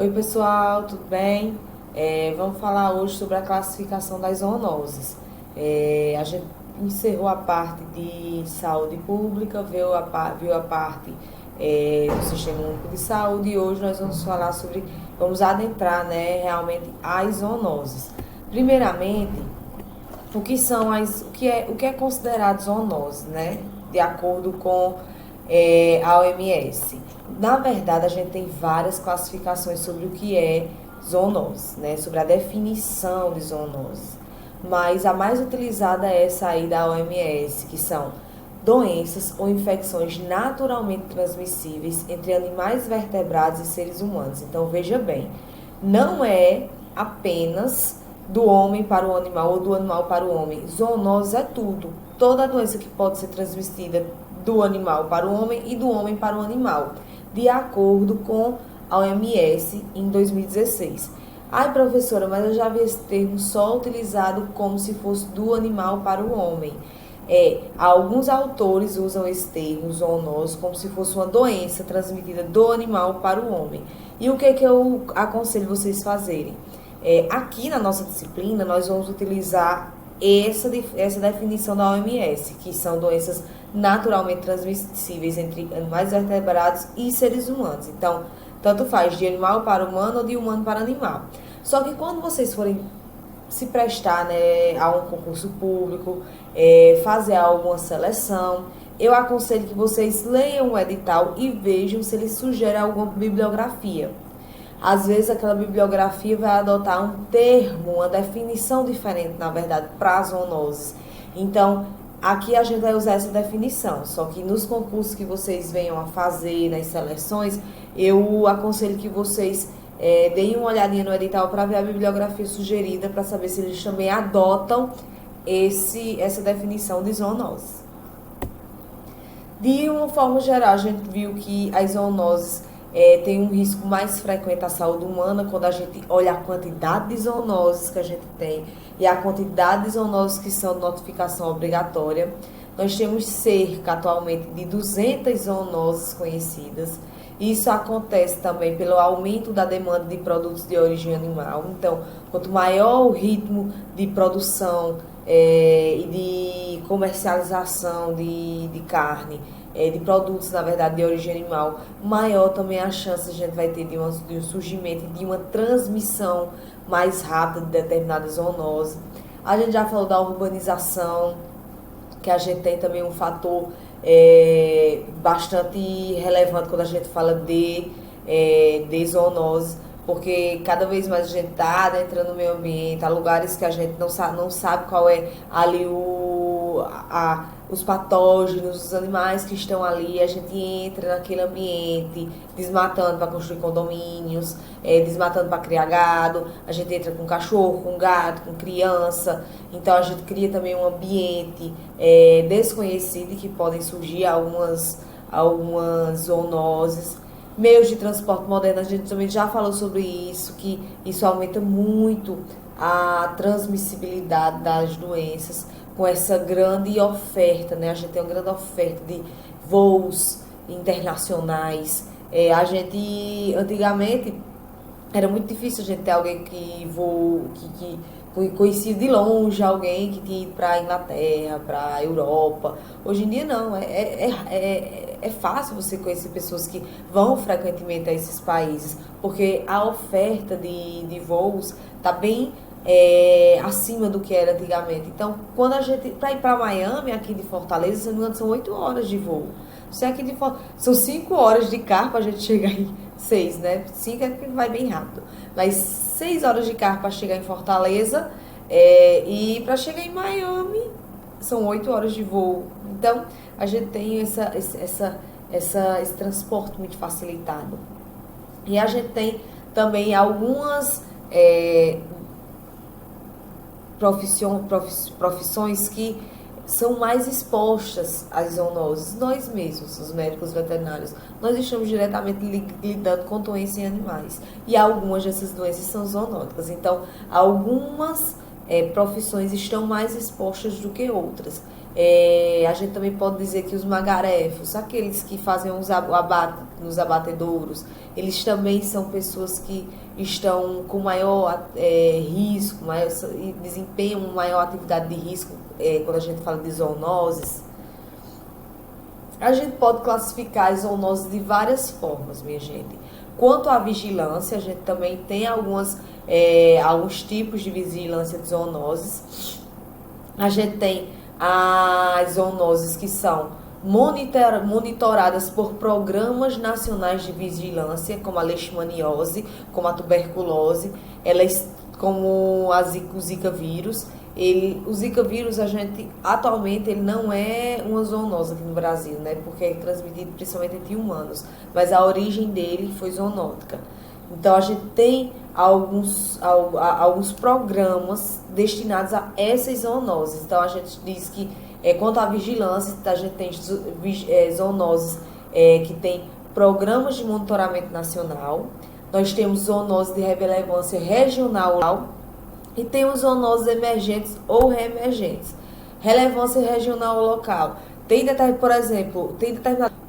Oi pessoal, tudo bem? Vamos falar hoje sobre a classificação das zoonoses. A gente encerrou a parte de saúde pública, viu a parte do Sistema Único de Saúde e hoje nós vamos falar sobre, vamos adentrar, né, realmente as zoonoses. Primeiramente, o que é considerado zoonose, né? De acordo com a OMS. Na verdade, a gente tem várias classificações sobre o que é zoonose, né? Sobre a definição de zoonose. Mas a mais utilizada é essa aí da OMS, que são doenças ou infecções naturalmente transmissíveis entre animais vertebrados e seres humanos. Então, veja bem, não é apenas do homem para o animal ou do animal para o homem. Zoonose é tudo. Toda doença que pode ser transmitida do animal para o homem e do homem para o animal, de acordo com a OMS em 2016. Ai, professora, mas eu já vi esse termo só utilizado como se fosse do animal para o homem. Alguns autores usam esse termo, zoonose, como se fosse uma doença transmitida do animal para o homem. E o que é que eu aconselho vocês fazerem? Aqui na nossa disciplina, nós vamos utilizar essa definição da OMS, que são doenças naturalmente transmissíveis entre animais vertebrados e seres humanos. Então, tanto faz de animal para humano ou de humano para animal. Só que quando vocês forem se prestar, né, a um concurso público, fazer alguma seleção, eu aconselho que vocês leiam o edital e vejam se ele sugere alguma bibliografia. Às vezes aquela bibliografia vai adotar um termo, uma definição diferente, na verdade, para as zoonoses. Então, aqui a gente vai usar essa definição, só que nos concursos que vocês venham a fazer, nas seleções, eu aconselho que vocês deem uma olhadinha no edital para ver a bibliografia sugerida, para saber se eles também adotam essa definição de zoonose. De uma forma geral, a gente viu que as zoonoses têm um risco mais frequente à saúde humana quando a gente olha a quantidade de zoonoses que a gente tem e a quantidade de zoonoses que são de notificação obrigatória. Nós temos cerca atualmente de 200 zoonoses conhecidas. Isso acontece também pelo aumento da demanda de produtos de origem animal. Então, quanto maior o ritmo de produção e de comercialização de carne, de produtos, na verdade, de origem animal, maior também a chance a gente vai ter de um surgimento, de uma transmissão mais rápida de determinadas zoonoses. A gente já falou da urbanização, que a gente tem também um fator bastante relevante quando a gente fala de zoonose, porque cada vez mais a gente está entrando no meio ambiente, há lugares que a gente não sabe qual é ali os patógenos, os animais que estão ali, a gente entra naquele ambiente, desmatando para construir condomínios, desmatando para criar gado, a gente entra com cachorro, com gato, com criança, então a gente cria também um ambiente desconhecido, que podem surgir algumas zoonoses. Meios de transporte moderno, a gente também já falou sobre isso, que isso aumenta muito a transmissibilidade das doenças com essa grande oferta, né? A gente tem uma grande oferta de voos internacionais. Antigamente, era muito difícil a gente ter alguém que conhecia de longe alguém que tinha ido para a Inglaterra, para a Europa. Hoje em dia não, é fácil você conhecer pessoas que vão frequentemente a esses países, porque a oferta de voos está bem acima do que era antigamente. Então, quando a gente, para ir para Miami, aqui de Fortaleza, se não me engano, são 8 horas de voo. Você aqui são 5 horas de carro para a gente chegar em 6, né? 5 é que vai bem rápido. Mas 6 horas de carro para chegar em Fortaleza e para chegar em Miami são 8 horas de voo. Então, a gente tem esse transporte muito facilitado. E a gente tem também algumas profissões que são mais expostas às zoonoses. Nós mesmos, os médicos veterinários, nós estamos diretamente lidando com doenças em animais. E algumas dessas doenças são zoonóticas. Então, algumas profissões estão mais expostas do que outras. A gente também pode dizer que os magarefos, aqueles que fazem os abate, nos abatedouros, eles também são pessoas que estão com maior risco, e desempenham maior atividade de risco quando a gente fala de zoonoses. A gente pode classificar as zoonoses de várias formas, minha gente. Quanto à vigilância, a gente também tem alguns tipos de vigilância de zoonoses. A gente tem as zoonoses que são monitoradas por programas nacionais de vigilância, como a leishmaniose, como a tuberculose, como o Zika vírus. O Zika vírus, atualmente, ele não é uma zoonose aqui no Brasil, né? Porque é transmitido principalmente entre humanos, mas a origem dele foi zoonótica. Então, a gente tem alguns programas destinados a essas zoonoses. Então, a gente diz que, quanto à vigilância, a gente tem zoonoses que tem programas de monitoramento nacional, nós temos zoonoses de relevância regional, e temos zoonoses emergentes ou reemergentes. Relevância regional ou local.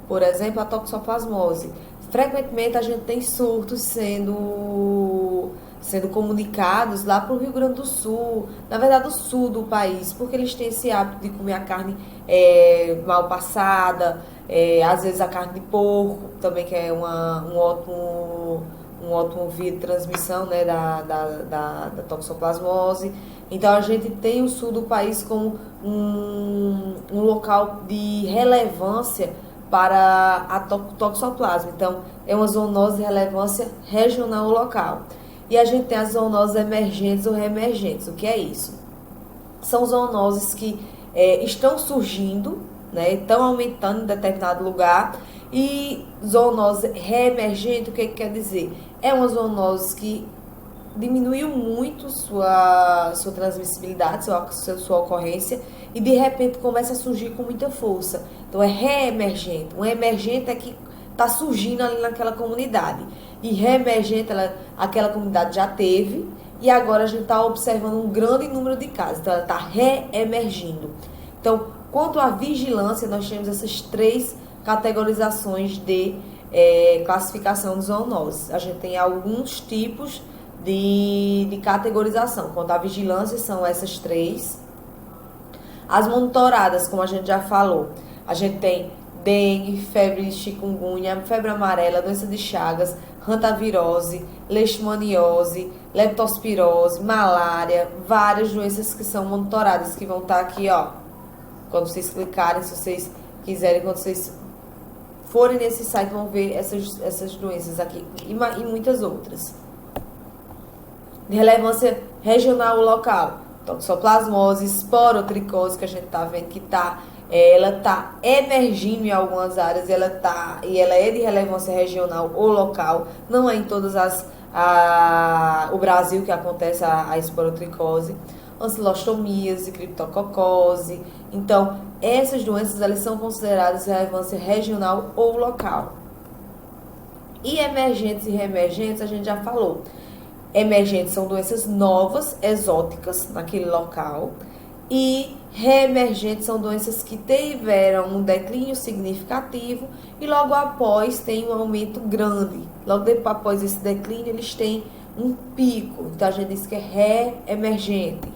Por exemplo, a toxoplasmose. Frequentemente a gente tem surtos sendo comunicados lá para o Rio Grande do Sul, na verdade o sul do país, porque eles têm esse hábito de comer a carne mal passada, às vezes a carne de porco, também que é um ótimo via de transmissão, né, da toxoplasmose. Então, a gente tem o sul do país como um local de relevância para a toxoplasma. Então, é uma zoonose de relevância regional ou local. E a gente tem as zoonoses emergentes ou reemergentes. O que é isso? São zoonoses que estão surgindo, né, estão aumentando em determinado lugar. E zoonose reemergente, o que quer dizer? É uma zoonose que diminuiu muito sua transmissibilidade, sua ocorrência, e de repente começa a surgir com muita força. Então é reemergente. Um emergente é que está surgindo ali naquela comunidade. E reemergente, aquela comunidade já teve, e agora a gente está observando um grande número de casos. Então ela está reemergindo. Então, quanto à vigilância, nós temos essas 3 categorizações de classificação de zoonoses. A gente tem alguns tipos de categorização. Quanto à vigilância, são essas 3. As monitoradas, como a gente já falou, a gente tem dengue, febre de chikungunya, febre amarela, doença de Chagas, hantavirose, leishmaniose, leptospirose, malária, várias doenças que são monitoradas, que vão estar aqui, ó, quando vocês clicarem, se vocês quiserem, quando vocês forem nesse site, vão ver essas doenças aqui e muitas outras. De relevância regional ou local, toxoplasmose, esporotricose, que a gente está vendo que ela está emergindo em algumas áreas, e ela é de relevância regional ou local, não é em todas o Brasil que acontece a esporotricose, ancilostomias, criptococose. Então, essas doenças elas são consideradas de relevância regional ou local. E emergentes e reemergentes, a gente já falou. Emergentes são doenças novas, exóticas, naquele local. E reemergentes são doenças que tiveram um declínio significativo e logo após tem um aumento grande. Logo depois, após esse declínio, eles têm um pico. Então, a gente diz que é reemergente.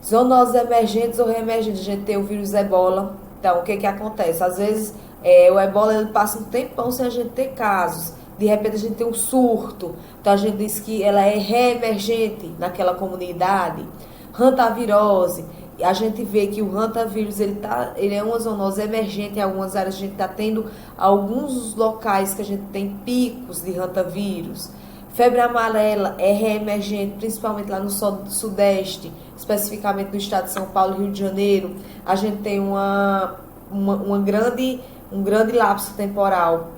Zoonoses emergentes ou reemergentes, a gente tem o vírus ebola. Então, o que acontece? Às vezes, o ebola ele passa um tempão sem a gente ter casos. De repente, a gente tem um surto. Então, a gente diz que ela é reemergente naquela comunidade. Hantavirose. A gente vê que o hantavírus ele é uma zoonose emergente em algumas áreas. A gente está tendo alguns locais que a gente tem picos de hantavírus. Febre amarela é reemergente, principalmente lá no sudeste, especificamente no estado de São Paulo e Rio de Janeiro. A gente tem um grande lapso temporal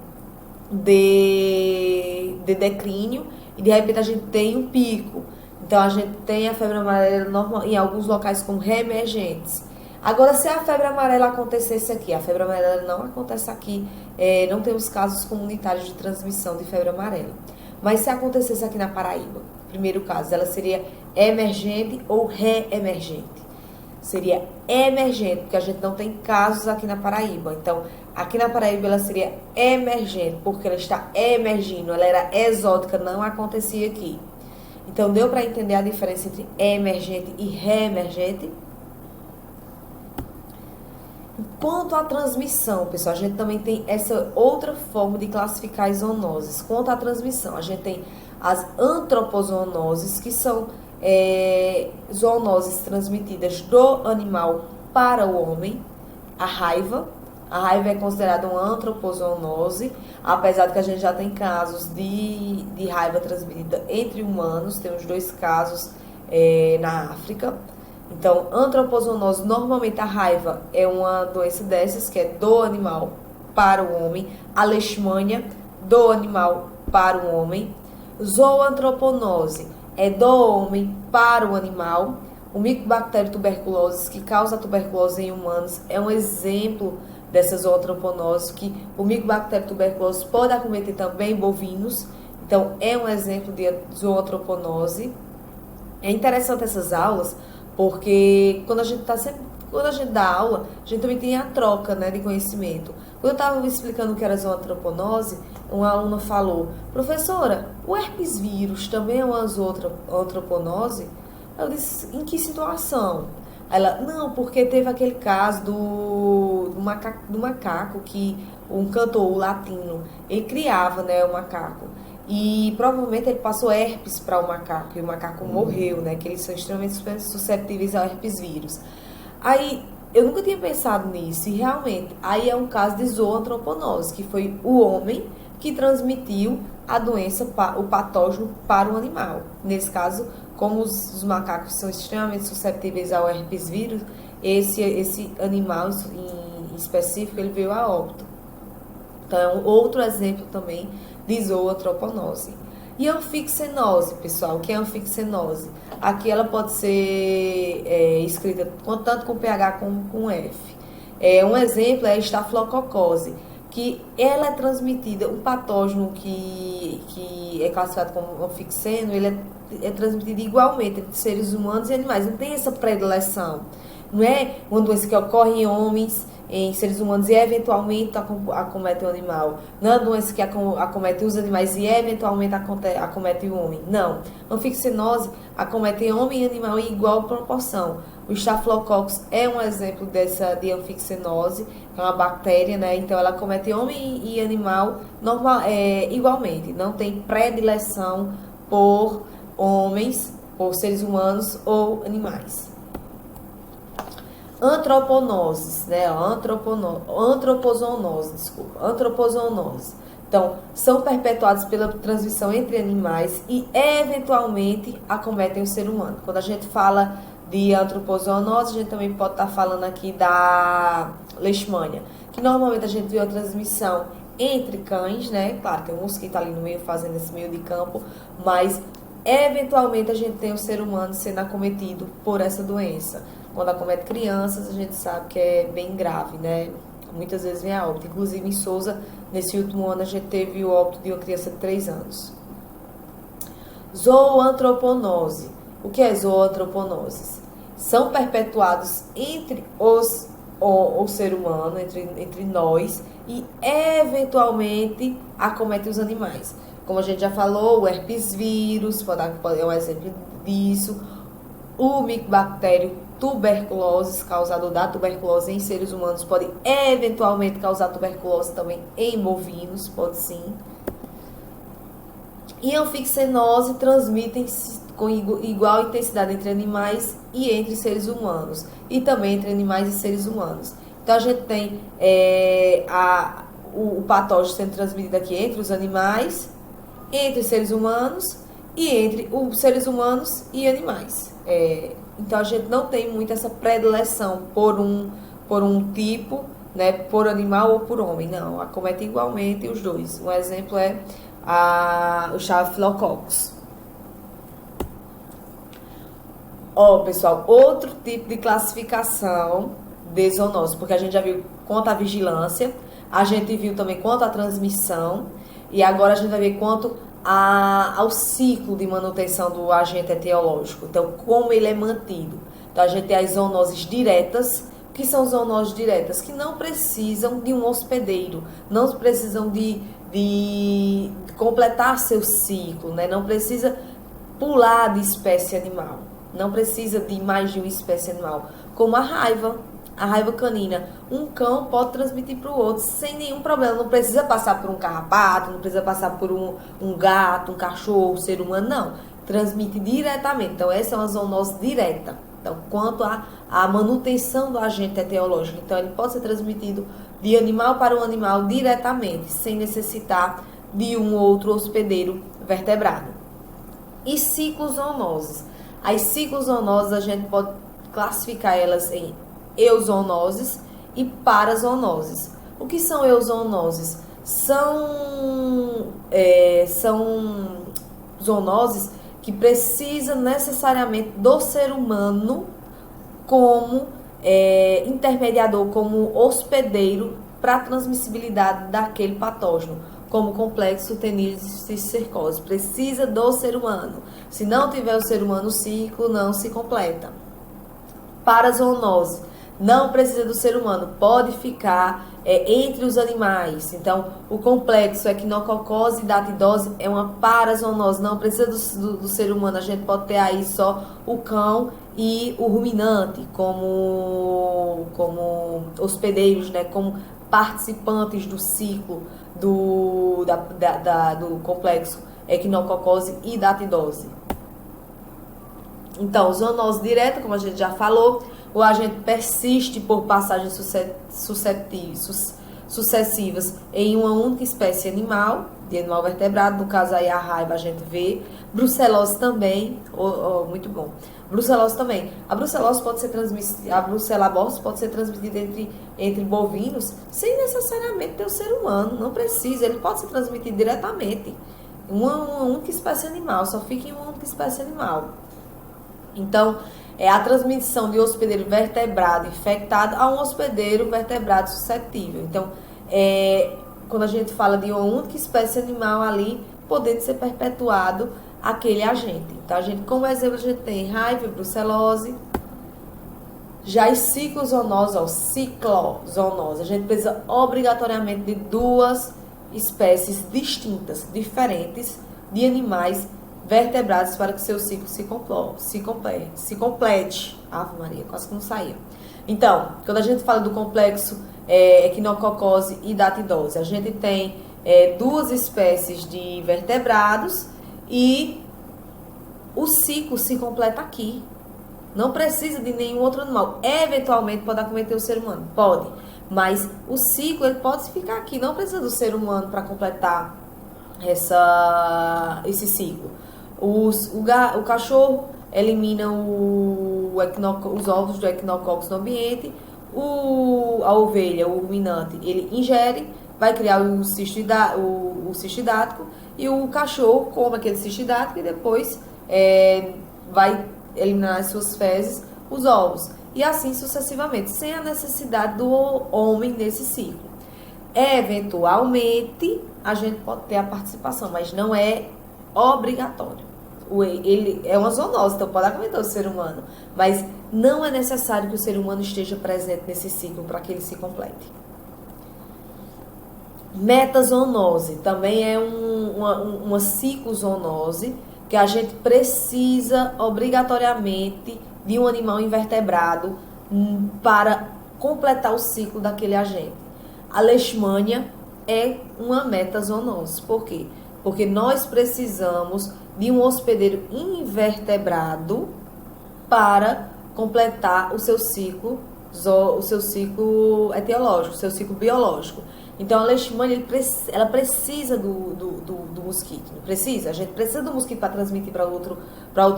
de declínio e de repente a gente tem um pico. Então a gente tem a febre amarela em alguns locais como reemergentes. Agora, se a febre amarela acontecesse aqui, a febre amarela não acontece aqui, não temos casos comunitários de transmissão de febre amarela. Mas se acontecesse aqui na Paraíba, primeiro caso, ela seria emergente ou reemergente. seria emergente, porque a gente não tem casos aqui na Paraíba. Então, aqui na Paraíba ela seria emergente, porque ela está emergindo, ela era exótica, não acontecia aqui. Então, deu para entender a diferença entre emergente e reemergente? Quanto à transmissão, pessoal, a gente também tem essa outra forma de classificar as zoonoses. Quanto à transmissão, a gente tem as antropozoonoses, que são zoonoses transmitidas do animal para o homem. A raiva é considerada uma antropozoonose, apesar de que a gente já tem casos de raiva transmitida entre humanos, temos 2 casos na África. Então, antropozoonose, normalmente a raiva é uma doença dessas, que é do animal para o homem. A leishmania, do animal para o homem. Zooantroponose é do homem para o animal. O micobactério tuberculose, que causa tuberculose em humanos, é um exemplo dessa zooantroponose, que o micobactério tuberculose pode acometer também bovinos. Então, é um exemplo de zooantroponose. É interessante essas aulas, porque quando a gente dá aula, a gente também tem a troca, né, de conhecimento. Quando eu estava explicando o que era zooantroponose, uma aluna falou: professora, o herpes vírus também é uma zooantroponose? Eu disse: em que situação? Ela: não, porque teve aquele caso do macaco que um cantor latino, ele criava, né, o macaco. E provavelmente ele passou herpes para o macaco, e o macaco morreu, né? Que eles são extremamente susceptíveis ao herpes vírus. Aí, eu nunca tinha pensado nisso, e realmente, aí é um caso de zooantroponose, que foi o homem que transmitiu a doença, o patógeno, para o animal. Nesse caso, como os macacos são extremamente susceptíveis ao herpes vírus, esse animal em específico, ele veio a óbito. Então, é um outro exemplo também de zooantroponose. E anfixenose, pessoal, o que é anfixenose? Aqui ela pode ser escrita tanto com PH como com F. Um exemplo é a estafilococose, que ela é transmitida, um patógeno que é classificado como anfixeno, ele é transmitido igualmente entre seres humanos e animais. Não tem essa predileção. Não é uma doença que ocorre em homens, em seres humanos e eventualmente acomete o animal. Não é uma doença que acomete os animais e eventualmente acomete o homem. Não. Anfixenose acomete homem e animal em igual proporção. O Staphylococcus é um exemplo de anfixenose, é uma bactéria, né? Então ela acomete homem e animal igualmente. Não tem predileção por homens, por seres humanos ou animais. Antropozoonose. Então, são perpetuados pela transmissão entre animais e, eventualmente, acometem o ser humano. Quando a gente fala de antropozoonose, a gente também pode estar falando aqui da leishmania, que normalmente a gente vê a transmissão entre cães, né? Claro, tem um mosquito ali no meio fazendo esse meio de campo, mas, eventualmente, a gente tem o ser humano sendo acometido por essa doença. Quando acomete crianças, a gente sabe que é bem grave, né? Muitas vezes vem a óbito. Inclusive, em Souza, nesse último ano, a gente teve o óbito de uma criança de 3 anos. Zooantroponose. O que é zooantroponose? São perpetuados entre o ser humano, entre nós, e eventualmente acometem os animais. Como a gente já falou, o herpes vírus é um exemplo disso. O micobactério tuberculose, causador da tuberculose em seres humanos, pode eventualmente causar tuberculose também em bovinos, pode sim. E a anfixenose transmitem-se com igual intensidade entre animais e entre seres humanos, e também entre animais e seres humanos. Então a gente tem o patógeno sendo transmitido aqui entre os animais, entre os seres humanos e entre os seres humanos e animais. Então a gente não tem muito essa predileção por um tipo, né, por animal ou por homem, não, acomete igualmente os dois. Um exemplo é o Staphylococcus. Pessoal, outro tipo de classificação de zoonose, porque a gente já viu quanto à vigilância, a gente viu também quanto à transmissão, e agora a gente vai ver quanto ao ciclo de manutenção do agente etiológico. Então, como ele é mantido. Então, a gente tem as zoonoses diretas. O que são zoonoses diretas? Que não precisam de um hospedeiro, não precisam de completar seu ciclo, né? Não precisa pular de espécie animal, não precisa de mais de uma espécie animal, como a raiva canina. Um cão pode transmitir para o outro sem nenhum problema, não precisa passar por um carrapato, não precisa passar por um gato, um cachorro, um ser humano, não. Transmite diretamente. Então, essa é uma zoonose direta. Então, quanto à manutenção do agente etiológico, então ele pode ser transmitido de animal para um animal diretamente, sem necessitar de um outro hospedeiro vertebrado. E ciclozoonoses. As ciclozoonoses a gente pode classificar elas em euzoonoses e parazoonoses. O que são euzoonoses? São zoonoses que precisam necessariamente do ser humano como intermediador, como hospedeiro para a transmissibilidade daquele patógeno, como complexo teníase cercose. Precisa do ser humano. Se não tiver o ser humano, o ciclo não se completa. Parazoonose. Não precisa do ser humano, pode ficar entre os animais. Então, o complexo equinococose e datidose é uma parazoonose, não precisa do ser humano. A gente pode ter aí só o cão e o ruminante como hospedeiros, né? Como participantes do ciclo do complexo equinococose e datidose. Então, zoonose direta, como a gente já falou, o agente persiste por passagens sucessivas em uma única espécie animal, de animal vertebrado, no caso aí a raiva a gente vê, brucelose também, muito bom, brucelose também. A brucelose pode ser transmitida, a brucelabose pode ser transmitida entre bovinos, sem necessariamente ter o ser humano, não precisa, ele pode ser transmitido diretamente, uma única espécie animal, só fica em uma única espécie animal. Então, é a transmissão de um hospedeiro vertebrado infectado a um hospedeiro vertebrado suscetível. Então, quando a gente fala de uma única espécie animal ali, podendo ser perpetuado aquele agente. Então, como exemplo, a gente tem raiva e brucelose. Já as ciclozoonoses, ciclozoonose, a gente precisa obrigatoriamente de duas espécies distintas, diferentes, de animais vertebrados para que seu ciclo se complete. Ave Maria, quase que não saía. Então, quando a gente fala do complexo equinococose e datidose, a gente tem duas espécies de vertebrados e o ciclo se completa aqui. Não precisa de nenhum outro animal. Eventualmente pode acometer o ser humano, pode. Mas o ciclo ele pode ficar aqui. Não precisa do ser humano para completar esse ciclo. O cachorro elimina os ovos do equinococcus no ambiente, a ovelha, o ruminante, ele ingere, vai criar o cisto hidático, e o cachorro come aquele cisto hidático e depois vai eliminar as suas fezes, os ovos, e assim sucessivamente, sem a necessidade do homem nesse ciclo. Eventualmente, a gente pode ter a participação, mas não é obrigatório. Ele é uma zoonose, então pode acometer o ser humano, mas não é necessário que o ser humano esteja presente nesse ciclo para que ele se complete. Metazoonose também é uma ciclozoonose que a gente precisa obrigatoriamente de um animal invertebrado para completar o ciclo daquele agente. A leishmania é uma metazoonose. Por quê? Porque nós precisamos de um hospedeiro invertebrado para completar o seu ciclo etiológico, o seu ciclo biológico. Então, a leishmania, ela precisa do mosquito, não precisa? A gente precisa do mosquito para transmitir para outro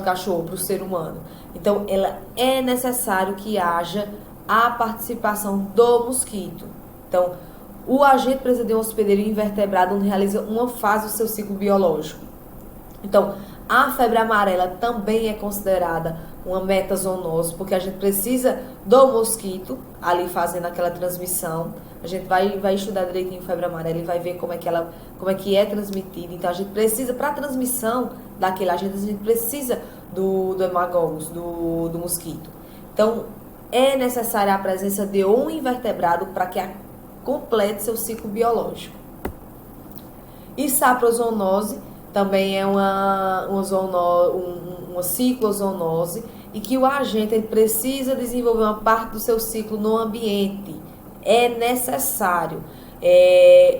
cachorro, para o ser humano. Então, ela é necessário que haja a participação do mosquito. Então, o agente precisa de um hospedeiro invertebrado onde realiza uma fase do seu ciclo biológico. Então, a febre amarela também é considerada uma metazoonose, porque a gente precisa do mosquito ali fazendo aquela transmissão. A gente vai estudar direitinho febre amarela e vai ver como é que é transmitida. Então, a gente precisa, para a transmissão daquele agente, a gente precisa do hemagogos, do mosquito. Então, é necessária a presença de um invertebrado para que complete seu ciclo biológico. E saprozoonose também é uma ciclozoonose e que o agente ele precisa desenvolver uma parte do seu ciclo no ambiente. É necessário.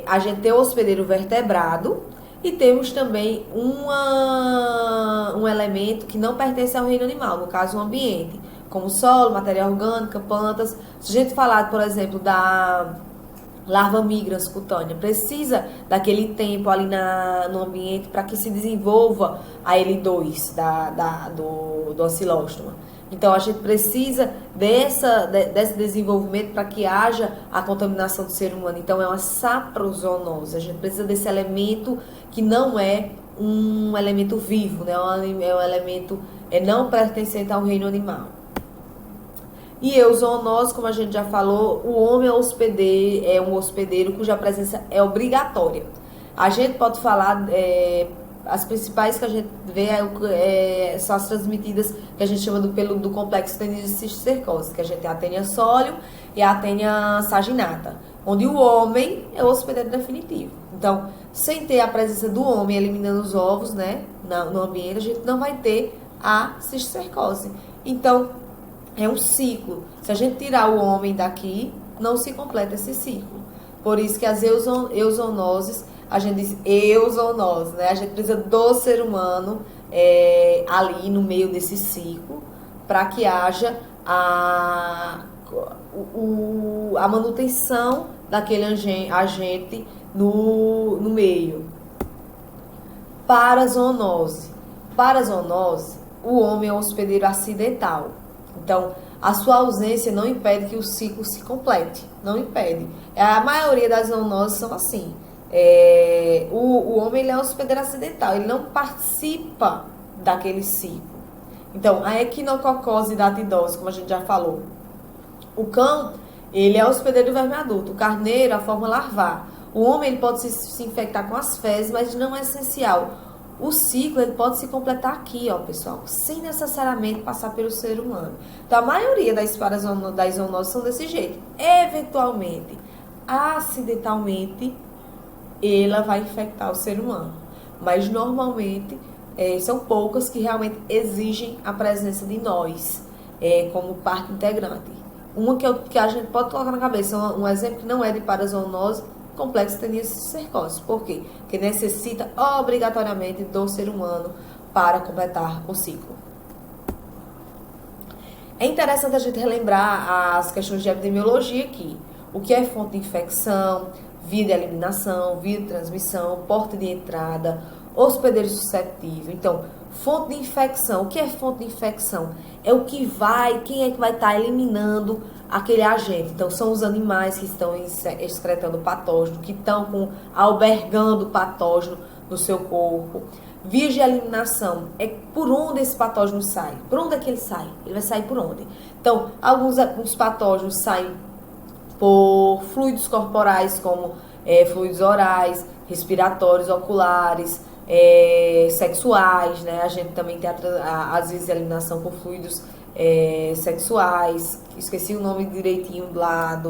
A gente tem o hospedeiro vertebrado e temos também um elemento que não pertence ao reino animal, no caso o ambiente, como solo, matéria orgânica, plantas. Se a gente falar, por exemplo, da larva migrans cutânea, precisa daquele tempo ali no ambiente para que se desenvolva a L2 do Ancylostoma. Então, a gente precisa desse desenvolvimento para que haja a contaminação do ser humano. Então, é uma saprozoonose. A gente precisa desse elemento que não é um elemento vivo, né? É um elemento não pertencente ao reino animal. E euzoonose, como a gente já falou, o homem é um hospedeiro cuja presença é obrigatória. A gente pode falar, as principais que a gente vê são as transmitidas que a gente chama do complexo tenidicisticercose, que a gente tem a Taenia solium e a Taenia saginata, onde o homem é o hospedeiro definitivo. Então, sem ter a presença do homem eliminando os ovos, né, no ambiente, a gente não vai ter a cisticercose. Então, é um ciclo. Se a gente tirar o homem daqui, não se completa esse ciclo. Por isso que as euzoonoses, a gente diz euzoonose, né? A gente precisa do ser humano ali no meio desse ciclo para que haja a manutenção daquele agente no meio. Parazoonose. Parazoonose, o homem é um hospedeiro acidental. Então, a sua ausência não impede que o ciclo se complete. Não impede. A maioria das zoonoses são assim. O homem ele é um hospedeiro acidental. Ele não participa daquele ciclo. Então, a equinococose datidose, como a gente já falou. O cão, ele é o hospedeiro do verme adulto. O carneiro, a forma larvar. O homem ele pode se infectar com as fezes, mas não é essencial. O ciclo ele pode se completar aqui, ó, pessoal, sem necessariamente passar pelo ser humano. Então, a maioria das zoonoses são desse jeito. Eventualmente, acidentalmente, ela vai infectar o ser humano. Mas, normalmente, são poucas que realmente exigem a presença de nós como parte integrante. Uma que a gente pode colocar na cabeça, um exemplo que não é de parazoonose, complexo tenidicicercose. Por quê? Porque necessita obrigatoriamente do ser humano para completar o ciclo. É interessante a gente relembrar as questões de epidemiologia aqui. O que é fonte de infecção, via de eliminação, via de transmissão, porta de entrada, hospedeiro suscetível. Então, fonte de infecção. O que é fonte de infecção? É quem é que vai estar eliminando aquele agente. Então, são os animais que estão excretando patógeno, que estão albergando patógeno no seu corpo. Vias de eliminação é por onde esse patógeno sai. Por onde é que ele sai? Ele vai sair por onde? Então, alguns patógenos saem por fluidos corporais, como fluidos orais, respiratórios, oculares, sexuais, né? A gente também tem, às vezes, a eliminação por fluidos sexuais. Esqueci o nome direitinho lá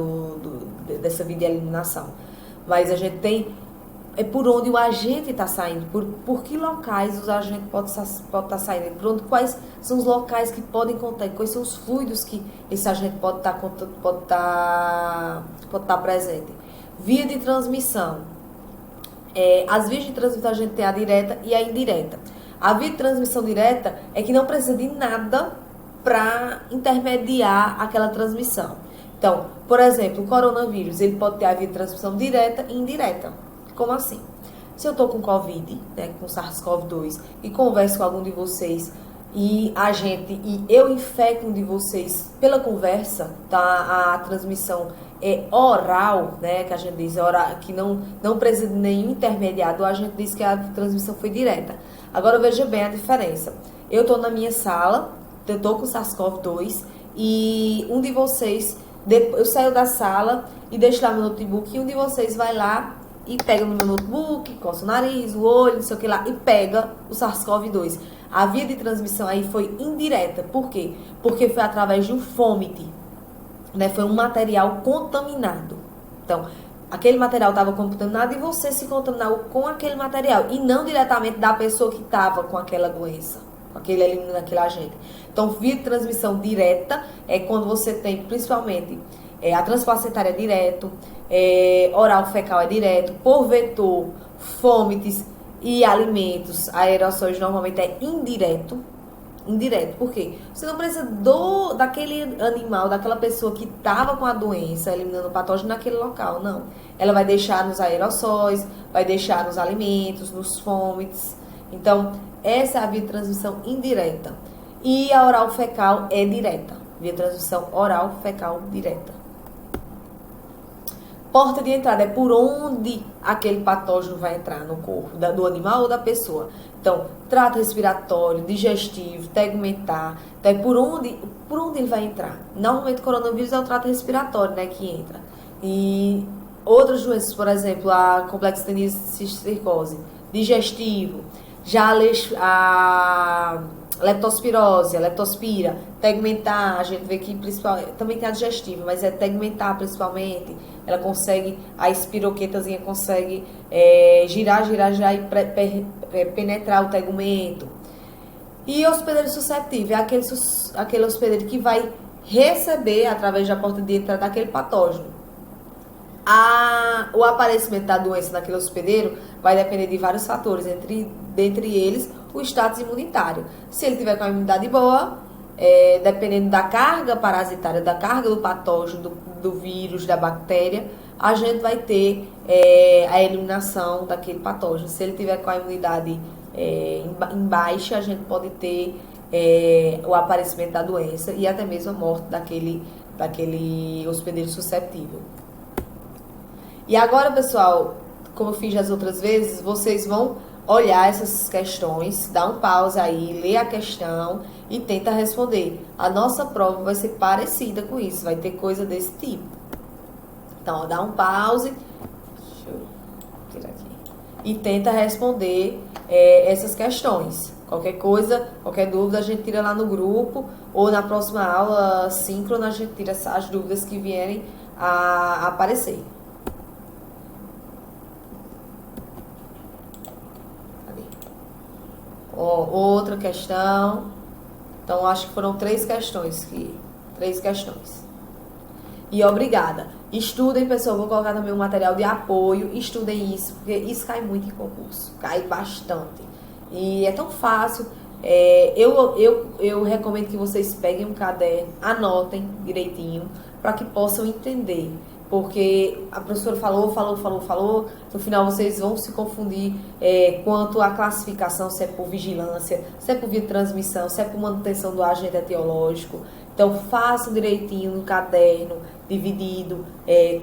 dessa via de eliminação. Mas a gente tem por onde o agente está saindo, por que locais os agentes podem estar saindo, quais são os locais que podem conter, quais são os fluidos que esse agente pode estar presente. Via de transmissão. As vias de transmissão a gente tem a direta e a indireta. A via de transmissão direta é que não precisa de nada para intermediar aquela transmissão. Então, por exemplo, o coronavírus, ele pode ter a via de transmissão direta e indireta. Como assim? Se eu estou com Covid, né, com SARS-CoV-2, e converso com algum de vocês, e eu infecto um de vocês pela conversa, tá? A transmissão é oral, né, que a gente diz, que não precisa de nenhum intermediário, a gente diz que a transmissão foi direta. Agora veja bem a diferença. Eu estou na minha sala, eu estou com SARS-CoV-2, e um de vocês, eu saio da sala e deixo lá meu notebook, e um de vocês vai lá e pega no meu notebook, coça o nariz, o olho, não sei o que lá, e pega o SARS-CoV-2. A via de transmissão aí foi indireta. Por quê? Porque foi através de um fômite, né? Foi um material contaminado. Então, aquele material estava contaminado e você se contaminou com aquele material. E não diretamente da pessoa que estava com aquela doença, com aquele agente. Então, via de transmissão direta é quando você tem, principalmente, a transplacentária direto, oral fecal é direto, por vetor, fômites e alimentos, aerossóis normalmente é indireto. Indireto, por quê? Você não precisa daquele animal, daquela pessoa que estava com a doença, eliminando o patógeno naquele local, não. Ela vai deixar nos aerossóis, vai deixar nos alimentos, nos fômites. Então, essa é a via de transmissão indireta. E a oral fecal é direta. Via de transmissão oral fecal direta. Porta de entrada é por onde aquele patógeno vai entrar no corpo do animal ou da pessoa. Então, trato respiratório, digestivo, tegumentar. Então, é por onde ele vai entrar. Normalmente, o coronavírus é o trato respiratório, né, que entra. E outras doenças, por exemplo, a complexitania cisticercose, digestivo. Já a leptospirose, a leptospira, tegumentar, a gente vê que principalmente, também tem a digestiva, mas é tegumentar principalmente, ela consegue, a espiroquetazinha consegue girar e penetrar o tegumento. E hospedeiro suscetível é aquele hospedeiro que vai receber, através da porta de entrada daquele patógeno. O aparecimento da doença naquele hospedeiro vai depender de vários fatores, dentre eles o status imunitário. Se ele tiver com a imunidade boa, dependendo da carga parasitária, da carga do patógeno, do vírus, da bactéria, a gente vai ter a eliminação daquele patógeno. Se ele tiver com a imunidade em baixa, a gente pode ter o aparecimento da doença e até mesmo a morte daquele hospedeiro susceptível. E agora, pessoal, como eu fiz as outras vezes, vocês vão olhar essas questões, dá um pause aí, lê a questão e tenta responder. A nossa prova vai ser parecida com isso, vai ter coisa desse tipo. Então, ó, dá um pause, deixa eu tirar aqui, e tenta responder essas questões. Qualquer coisa, qualquer dúvida, a gente tira lá no grupo, ou na próxima aula síncrona, a gente tira as dúvidas que vierem a aparecer. Outra questão. Então, acho que foram três questões. E obrigada. Estudem, pessoal. Vou colocar também um material de apoio. Estudem isso, porque isso cai muito em concurso. Cai bastante. E é tão fácil. Eu recomendo que vocês peguem um caderno, anotem direitinho, para que possam entender. Porque a professora falou, no final vocês vão se confundir quanto à classificação, se é por vigilância, se é por via de transmissão, se é por manutenção do agente etiológico. Então, façam direitinho no caderno, dividido,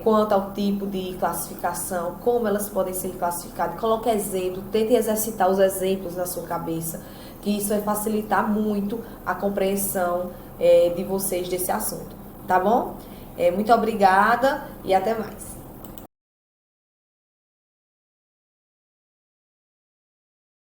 quanto ao tipo de classificação, como elas podem ser classificadas. Coloque exemplo, tente exercitar os exemplos na sua cabeça, que isso vai facilitar muito a compreensão de vocês desse assunto, tá bom? Muito obrigada e até mais.